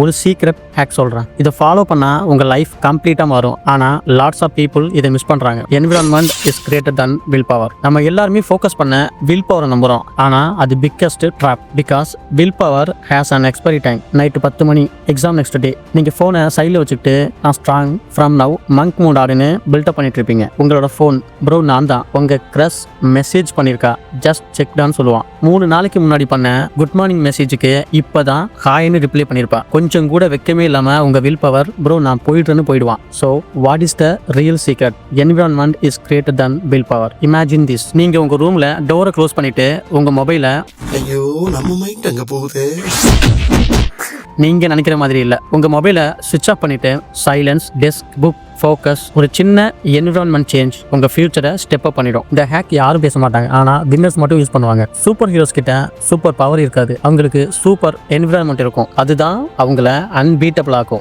ஒரு secret hack சொல்கிறேன். இதை ஃபாலோ பண்ணால் உங்கள் லைஃப் கம்ப்ளீட்டாக மாறும். ஆனால் லாட்ஸ் ஆஃப் பீப்புள் இதை மிஸ் பண்ணுறாங்க. Environment is greater than will power. நம்ம எல்லாருமே ஃபோக்கஸ் பண்ண வில் பவரை நம்புகிறோம். ஆனால் அது biggest trap. Because will power has an expiry time. Night 10 மணி, எக்ஸாம் நெக்ஸ்ட் டே. நீங்கள் ஃபோனை சைடில் வச்சுக்கிட்டு நான் strong from now monk mood ஆடுன்னு பில்டப் பண்ணிட்டு இருப்பீங்க. உங்களோட ஃபோன் ப்ரோ நான் தான் உங்கள் க்ரஷ் மெசேஜ் பண்ணியிருக்கா, ஜஸ்ட் செக்டான்னு சொல்லுவான். 3 நாளைக்கு முன்னாடி பண்ண குட் மார்னிங் மெசேஜுக்கு இப்போ தான் ஹாய்னு ரிப்ளை பண்ணியிருப்பா. கொஞ்சம் கூட வெக்கமே இல்லாமல் உங்கள் வில் பவர் ப்ரோ நான் போயிட்டுன்னு போயிடுவான். So what is the real secret? Environment is greater than will power. Imagine this. நீங்கள் உங்கள் ரூமில் டோரை க்ளோஸ் பண்ணிவிட்டு உங்கள் மொபைலை ஐயோ நம்ம மைண்ட் அங்கே போகுது. நீங்கள் நினைக்கிற மாதிரி இல்லை. உங்கள் மொபைலை சுவிட்ச் ஆஃப் பண்ணிவிட்டு சைலன்ஸ், டெஸ்க், புக், ஃபோக்கஸ், ஒரு சின்ன என்விரான்மெண்ட் சேஞ்ச் உங்கள் ஃபியூச்சரை ஸ்டெப் அப் பண்ணிடும். இந்த ஹேக் யாரும் பேச மாட்டாங்க, ஆனால் வின்னர்ஸ் மட்டும் யூஸ் பண்ணுவாங்க. சூப்பர் ஹீரோஸ் கிட்ட சூப்பர் பவர் இருக்காது, அவங்களுக்கு சூப்பர் என்விரான்மெண்ட் இருக்கும். அதுதான் அவங்கள அன்பீட்டபிள் ஆக்கும்.